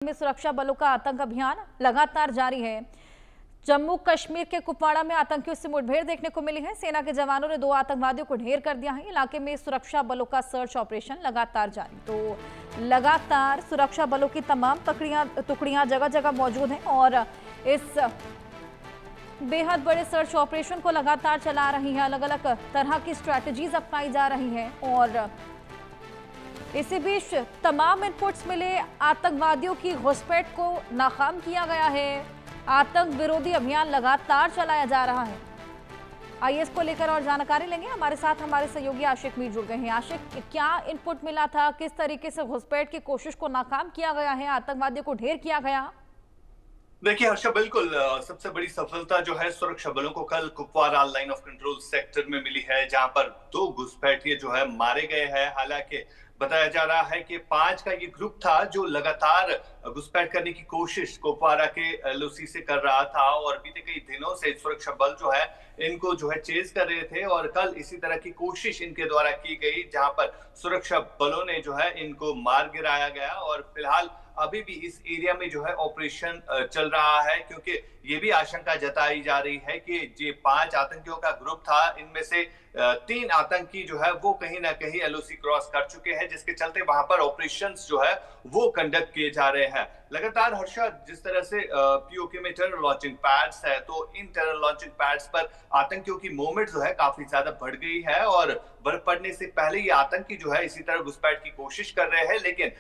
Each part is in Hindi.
में सुरक्षा बलों का आतंक अभियान लगातार जारी है। जम्मू कश्मीर के कुपवाड़ा में आतंकियों से मुठभेड़ देखने को मिली है। सेना के जवानों ने 2 आतंकवादियों को ढेर कर दिया है। इलाके में सुरक्षा बलों का सर्च ऑपरेशन लगातार जारी। तो लगातार सुरक्षा बलों की तमाम टुकड़ियां जगह जगह मौजूद हैं और इस बेहद बड़े सर्च ऑपरेशन को लगातार चला रही है। अलग अलग तरह की स्ट्रैटेजीज अपनाई जा रही हैं और इसी बीच तमाम इनपुट्स मिले आतंकवादियों की घुसपैठ को नाकाम किया गया है। आतंक विरोधी अभियान लगातार चलाया जा रहा है। आइए इसको लेकर और जानकारी लेंगे। हमारे साथ हमारे सहयोगी आशिक मीर जुड़ गए हैं। आशिक, क्या इनपुट मिला था, किस तरीके से घुसपैठ की कोशिश को नाकाम किया गया है, आतंकवादियों को ढेर किया गया? देखिए हर्षा, बिल्कुल सबसे बड़ी सफलता जो है सुरक्षा बलों को कल Kupwara line of control sector में मिली है, जहां पर 2 घुसपैठिए जो है मारे गए हैं। हालांकि बताया जा रहा है कि 5 का ये ग्रुप था जो लगातार घुसपैठ करने की कोशिश कुपवाड़ा के एलओसी से कर रहा था और बीते कई दिनों से सुरक्षा बल जो है इनको जो है चेज कर रहे थे और कल इसी तरह की कोशिश इनके द्वारा की गई, जहां पर सुरक्षा बलों ने जो है इनको मार गिराया गया। और फिलहाल अभी भी इस एरिया में जो है ऑपरेशन चल रहा है, क्योंकि ये भी आशंका जताई जा रही है कि ये 5 आतंकियों का ग्रुप था, इनमें से 3 आतंकी जो है वो कहीं ना कहीं एलओसी क्रॉस कर चुके हैं, जिसके चलते वहां पर ऑपरेशंस जो है वो कंडक्ट किए जा रहे हैं। लगातार हर्षा, जिस तरह से पीओके में टेरर लॉन्चिंग पैड्स है, तो इन टेरर लॉन्चिंग पैड्स पर आतंकियों की मूवमेंट जो है काफी ज्यादा बढ़ गई है और बर्फ पड़ने से पहले ये आतंकी जो है इसी तरह घुसपैठ की कोशिश कर रहे हैं। लेकिन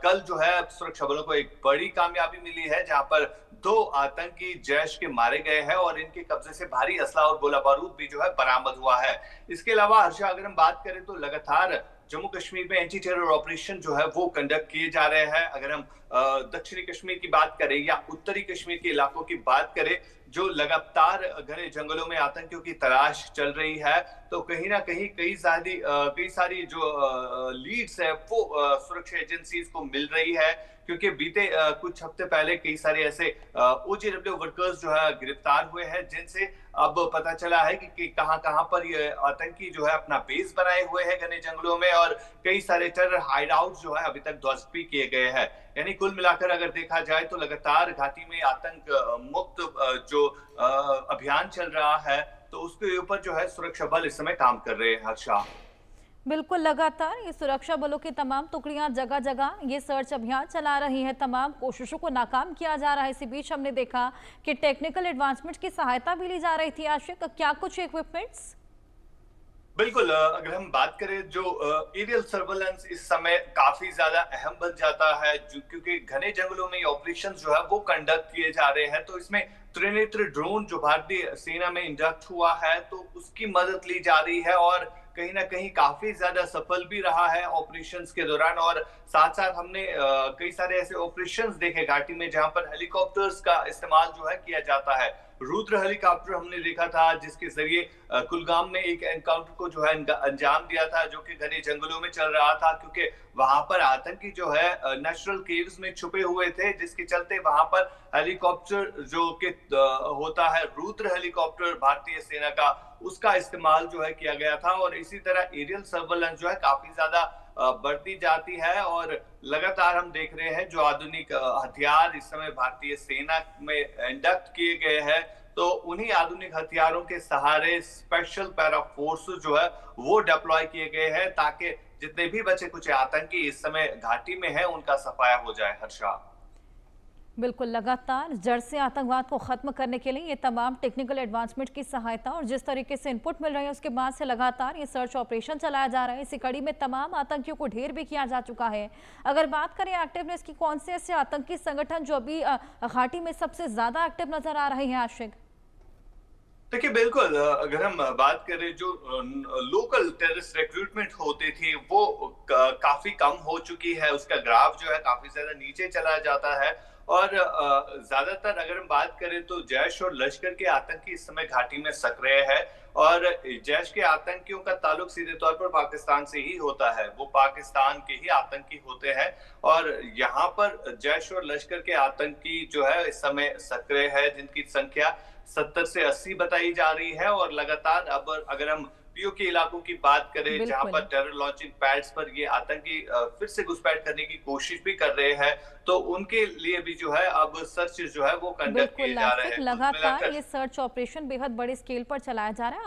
कल जो है सुरक्षा बलों को एक बड़ी कामयाबी मिली है, जहां पर 2 आतंकी जैश के मारे गए हैं और इनके कब्जे से भारी असला और गोला बारूद भी जो है बरामद हुआ है। इसके अलावा हर्षा, अगर हम बात करें तो लगातार जम्मू कश्मीर में एंटी टेरर ऑपरेशन जो है वो कंडक्ट किए जा रहे हैं। अगर हम दक्षिणी कश्मीर की बात करें या उत्तरी कश्मीर के इलाकों की बात करें, जो लगातार घने जंगलों में आतंकियों की तलाश चल रही है, तो कहीं ना कहीं कई सारी जो लीड्स है वो सुरक्षा एजेंसीज को मिल रही है, क्योंकि बीते कुछ हफ्ते पहले कई सारे ऐसे ओजेडब्ल्यू वर्कर्स जो है गिरफ्तार हुए हैं, जिनसे अब पता चला है कि कहां पर ये आतंकी जो है अपना बेस बनाए हुए हैं घने जंगलों में, और कई सारे टेरर हाइडआउट जो है अभी तक ध्वस्त भी किए गए हैं। यानी कुल मिलाकर अगर देखा जाए तो लगातार घाटी में आतंक मुक्त जो अभियान चल रहा है, तो उसके ऊपर जो है सुरक्षा बल इस समय काम कर रहे हैं। हर्षा, बिल्कुल, लगातार ये सुरक्षा बलों की तमाम टुकड़ियां जगह जगह ये सर्च अभियान चला रही हैं। तमाम कोशिशों को नाकाम किया जा रहा है। इसी बीच हमने देखा कि टेक्निकल एडवांसमेंट की सहायता भी ली जा रही थी। आशिक, क्या कुछ इक्विपमेंट्स? बिल्कुल, अगर हम बात करें जो एरियल सर्वेलेंस इस समय काफी ज्यादा अहम बन जाता है, क्योंकि घने जंगलों में ऑपरेशन जो है वो कंडक्ट किए जा रहे हैं। तो इसमें त्रिनेत्र ड्रोन जो भारतीय सेना में इंडक्ट हुआ है, तो उसकी मदद ली जा रही है और कहीं ना कहीं काफी ज्यादा सफल भी रहा है ऑपरेशंस के दौरान। और साथ साथ हमने कई सारे ऐसे ऑपरेशंस देखे घाटी में, जहां पर हेलीकॉप्टर्स का इस्तेमाल जो है किया जाता है। रुद्र हेलीकॉप्टर हमने देखा था, जिसके जरिए कुलगाम में एक एनकाउंटर को जो है अंजाम दिया था, जो कि घने जंगलों में चल रहा था, क्योंकि वहां पर आतंकी जो है नेचुरल केव्स में छुपे हुए थे, जिसके चलते वहां पर हेलीकॉप्टर जो कि होता है रुद्र हेलीकॉप्टर भारतीय सेना का, उसका इस्तेमाल जो है किया गया था। और इसी तरह एरियल सर्वेलेंस जो है काफी ज्यादा बढ़ती जाती है और लगातार हम देख रहे हैं जो आधुनिक हथियार इस समय भारतीय सेना में इंडक्ट किए गए हैं, तो उन्हीं आधुनिक हथियारों के सहारे स्पेशल पैरा फोर्सेस जो है वो डिप्लॉय किए गए हैं, ताकि जितने भी बचे कुछ आतंकी इस समय घाटी में है उनका सफाया हो जाए। हर्षा, बिल्कुल, लगातार जड़ से आतंकवाद को खत्म करने के लिए ये तमाम टेक्निकल एडवांसमेंट की सहायता और जिस तरीके से इनपुट मिल रहे हैं, उसके बाद से लगातार ये सर्च ऑपरेशन चलाया जा रहा है। इसी कड़ी में तमाम आतंकियों को ढेर भी किया जा चुका है। अगर बात करें एक्टिवनेस की, कौन से ऐसे आतंकी संगठन जो अभी घाटी में सबसे ज्यादा एक्टिव नजर आ रहे हैं? आशिक, देखिए बिल्कुल, अगर हम बात करें जो लोकल टेररिस्ट रिक्रूटमेंट होती थी वो काफी कम हो चुकी है। उसका ग्राफ जो है काफी ज्यादा नीचे चला जाता है और ज्यादातर अगर हम बात करें तो जैश और लश्कर के आतंकी इस समय घाटी में सक्रिय है और जैश के आतंकियों का ताल्लुक सीधे तौर पर पाकिस्तान से ही होता है। वो पाकिस्तान के ही आतंकी होते हैं और यहाँ पर जैश और लश्कर के आतंकी जो है इस समय सक्रिय है, जिनकी संख्या 70 से 80 बताई जा रही है। और लगातार अब अगर हम पीओके इलाकों की बात करें, जहां बिल्कुल। पर टेरर लॉन्चिंग पैड्स पर ये आतंकी फिर से घुसपैठ करने की कोशिश भी कर रहे हैं, तो उनके लिए भी जो है अब सर्च जो है वो कंडक्ट किए बिल्कुल जा रहे आसिफ, हैं। कुल लगातार मिलाकर ये सर्च ऑपरेशन बेहद बड़े स्केल पर चलाया जा रहा है।